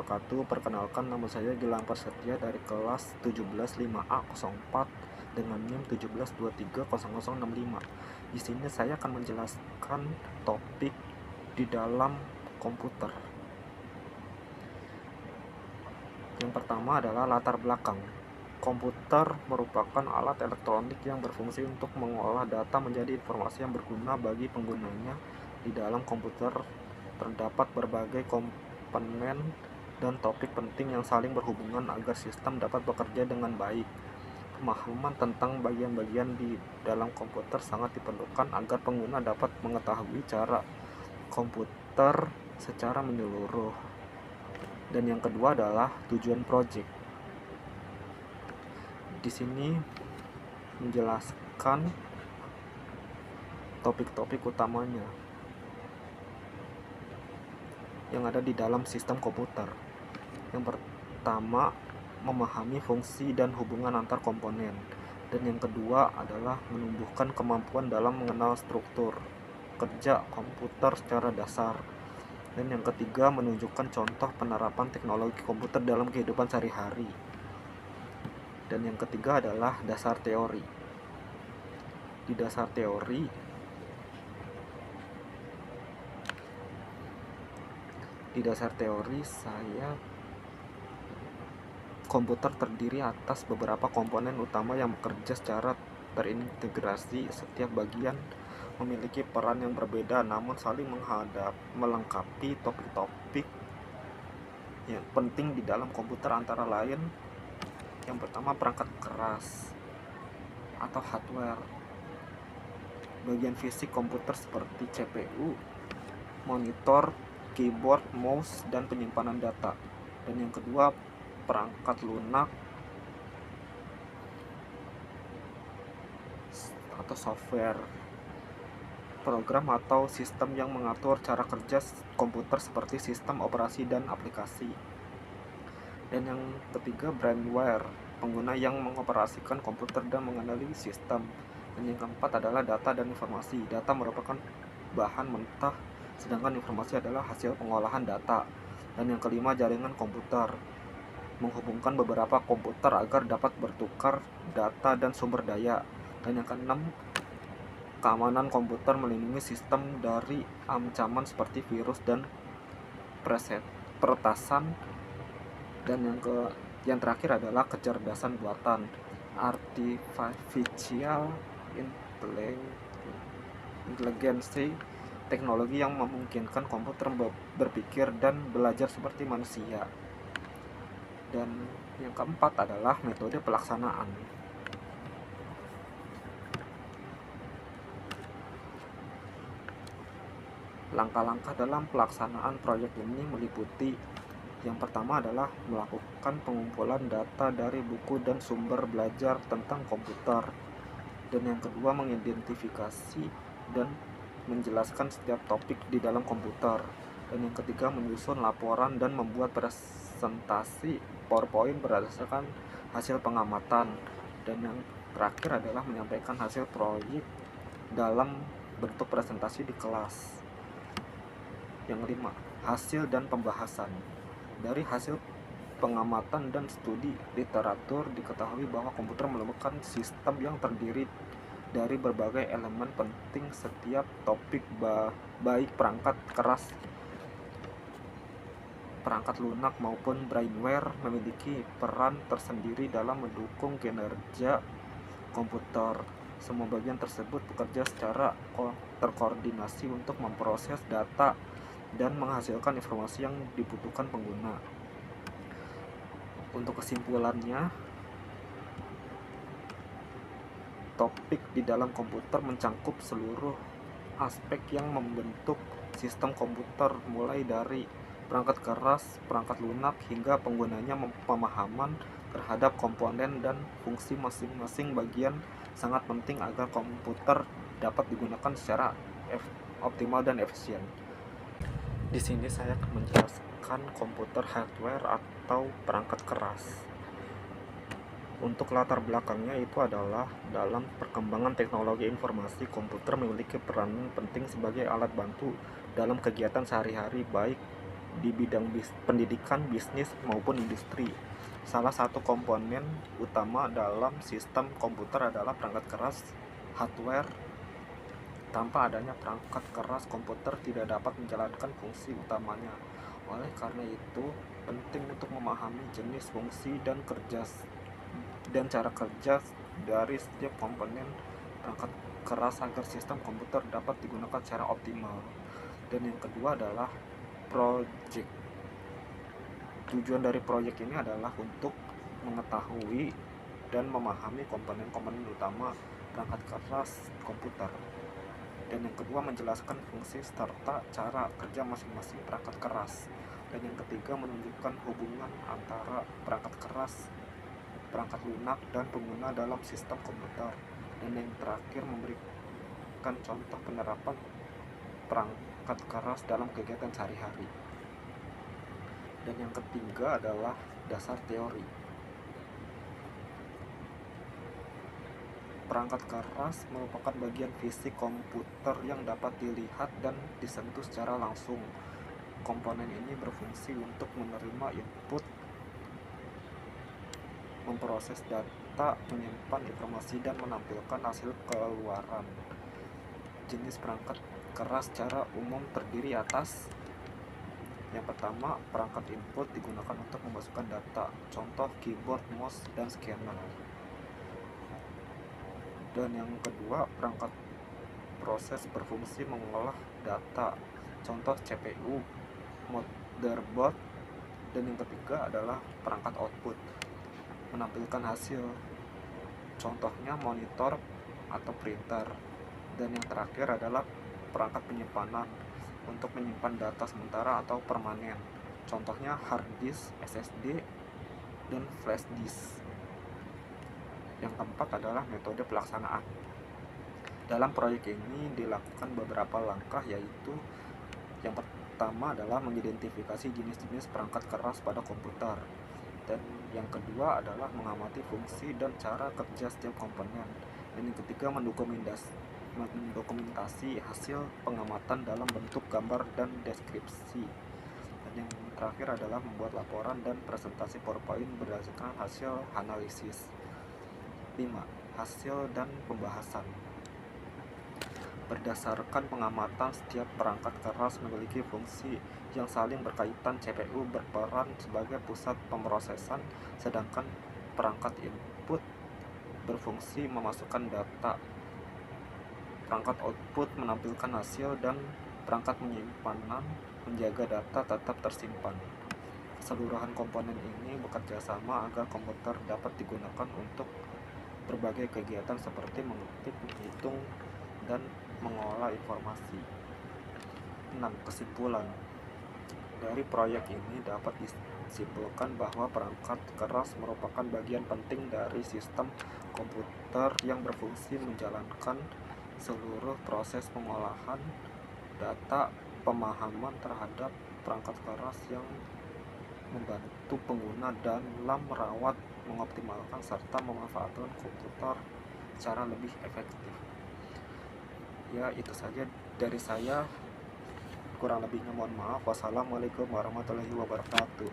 wabarakatuh. Perkenalkan, nama saya Gilang Prasetya dari kelas 17 5A04 dengan NIM 17230065. Di sini saya akan menjelaskan topik di dalam komputer. Yang pertama adalah latar belakang. Komputer merupakan alat elektronik yang berfungsi untuk mengolah data menjadi informasi yang berguna bagi penggunanya. Di dalam komputer terdapat berbagai komponen dan topik penting yang saling berhubungan agar sistem dapat bekerja dengan baik. Pemahaman tentang bagian-bagian di dalam komputer sangat diperlukan agar pengguna dapat mengetahui cara komputer secara menyeluruh. Dan yang kedua adalah tujuan proyek. Di sini menjelaskan topik-topik utamanya yang ada di dalam sistem komputer. Yang pertama, memahami fungsi dan hubungan antar komponen. Dan yang kedua adalah menumbuhkan kemampuan dalam mengenal struktur kerja komputer secara dasar. Dan yang ketiga, menunjukkan contoh penerapan teknologi komputer dalam kehidupan sehari-hari. Dan yang ketiga adalah dasar teori. Di dasar teori, komputer terdiri atas beberapa komponen utama yang bekerja secara terintegrasi. Setiap bagian memiliki peran yang berbeda namun saling melengkapi topik-topik yang penting di dalam komputer, antara lain yang pertama perangkat keras atau hardware, bagian fisik komputer seperti CPU, monitor, keyboard, mouse, dan penyimpanan data. Dan yang kedua perangkat lunak atau software, program atau sistem yang mengatur cara kerja komputer seperti sistem operasi dan aplikasi. Dan yang ketiga brainware, pengguna yang mengoperasikan komputer dan mengenali sistem. Dan yang keempat adalah data dan informasi. Data merupakan bahan mentah, sedangkan informasi adalah hasil pengolahan data. Dan yang kelima jaringan komputer, menghubungkan beberapa komputer agar dapat bertukar data dan sumber daya. Dan yang keenam, keamanan komputer, melindungi sistem dari ancaman seperti virus dan peretasan. Dan yang terakhir adalah kecerdasan buatan, artificial intelligence, teknologi yang memungkinkan komputer berpikir dan belajar seperti manusia. Dan yang keempat adalah metode pelaksanaan. Langkah-langkah dalam pelaksanaan proyek ini meliputi: yang pertama adalah melakukan pengumpulan data dari buku dan sumber belajar tentang komputer. Dan yang kedua, mengidentifikasi dan menjelaskan setiap topik di dalam komputer. Dan yang ketiga, menyusun laporan dan membuat presentasi PowerPoint berdasarkan hasil pengamatan. Dan yang terakhir adalah menyampaikan hasil proyek dalam bentuk presentasi di kelas. Yang kelima, hasil dan pembahasan. Dari hasil pengamatan dan studi literatur diketahui bahwa komputer merupakan sistem yang terdiri dari berbagai elemen penting. Setiap topik, baik perangkat keras, perangkat lunak maupun brainware, memiliki peran tersendiri dalam mendukung kinerja komputer. Semua bagian tersebut bekerja secara terkoordinasi untuk memproses data dan menghasilkan informasi yang dibutuhkan pengguna. Untuk kesimpulannya, topik di dalam komputer mencakup seluruh aspek yang membentuk sistem komputer, mulai dari perangkat keras, perangkat lunak, hingga penggunanya. Pemahaman terhadap komponen dan fungsi masing-masing bagian sangat penting agar komputer dapat digunakan secara optimal dan efisien. Di sini saya akan menjelaskan komputer hardware atau perangkat keras. Untuk latar belakangnya itu adalah dalam perkembangan teknologi informasi, komputer memiliki peran penting sebagai alat bantu dalam kegiatan sehari-hari, baik di bidang pendidikan, bisnis, maupun industri. Salah satu komponen utama dalam sistem komputer adalah perangkat keras hardware. Tanpa adanya perangkat keras, komputer tidak dapat menjalankan fungsi utamanya. Oleh karena itu, penting untuk memahami jenis fungsi dan cara kerja dari setiap komponen perangkat keras agar sistem komputer dapat digunakan secara optimal. Dan yang kedua adalah project. Tujuan dari proyek ini adalah untuk mengetahui dan memahami komponen-komponen utama perangkat keras komputer. Dan yang kedua, menjelaskan fungsi serta cara kerja masing-masing perangkat keras. Dan yang ketiga, menunjukkan hubungan antara perangkat keras, perangkat lunak, dan pengguna dalam sistem komputer. Dan yang terakhir, memberikan contoh penerapan perangkat keras dalam kegiatan sehari-hari. Dan yang ketiga adalah dasar teori. Perangkat keras merupakan bagian fisik komputer yang dapat dilihat dan disentuh secara langsung. Komponen ini berfungsi untuk menerima input, memproses data, menyimpan informasi, dan menampilkan hasil keluaran. Jenis perangkat keras secara umum terdiri atas: yang pertama, perangkat input digunakan untuk memasukkan data, contoh keyboard, mouse, dan scanner. Dan yang kedua, perangkat proses berfungsi mengolah data, contoh CPU, motherboard. Dan yang ketiga adalah perangkat output, menampilkan hasil, contohnya monitor atau printer. Dan yang terakhir adalah perangkat penyimpanan, untuk menyimpan data sementara atau permanen, contohnya hard disk, SSD, dan flash disk. Yang keempat adalah metode pelaksanaan. Dalam proyek ini dilakukan beberapa langkah, yaitu yang pertama adalah mengidentifikasi jenis-jenis perangkat keras pada komputer. Dan yang kedua adalah mengamati fungsi dan cara kerja setiap komponen. Dan yang ketiga, mendokumentasi hasil pengamatan dalam bentuk gambar dan deskripsi. Dan yang terakhir adalah membuat laporan dan presentasi PowerPoint berdasarkan hasil analisis. 5. Hasil dan pembahasan. Berdasarkan pengamatan, setiap perangkat keras memiliki fungsi yang saling berkaitan. CPU berperan sebagai pusat pemrosesan, sedangkan perangkat input berfungsi memasukkan data, perangkat output menampilkan hasil, dan perangkat penyimpanan menjaga data tetap tersimpan. Keseluruhan komponen ini bekerja sama agar komputer dapat digunakan untuk berbagai kegiatan seperti mengetik, menghitung, dan mengolah informasi. 6. Kesimpulan. Dari proyek ini dapat disimpulkan bahwa perangkat keras merupakan bagian penting dari sistem komputer yang berfungsi menjalankan seluruh proses pengolahan data. Pemahaman terhadap perangkat keras yang membantu pengguna dalam merawat, mengoptimalkan, serta memanfaatkan komputer secara lebih efektif. Ya, itu saja dari saya. Kurang lebihnya mohon maaf. Wassalamualaikum warahmatullahi wabarakatuh.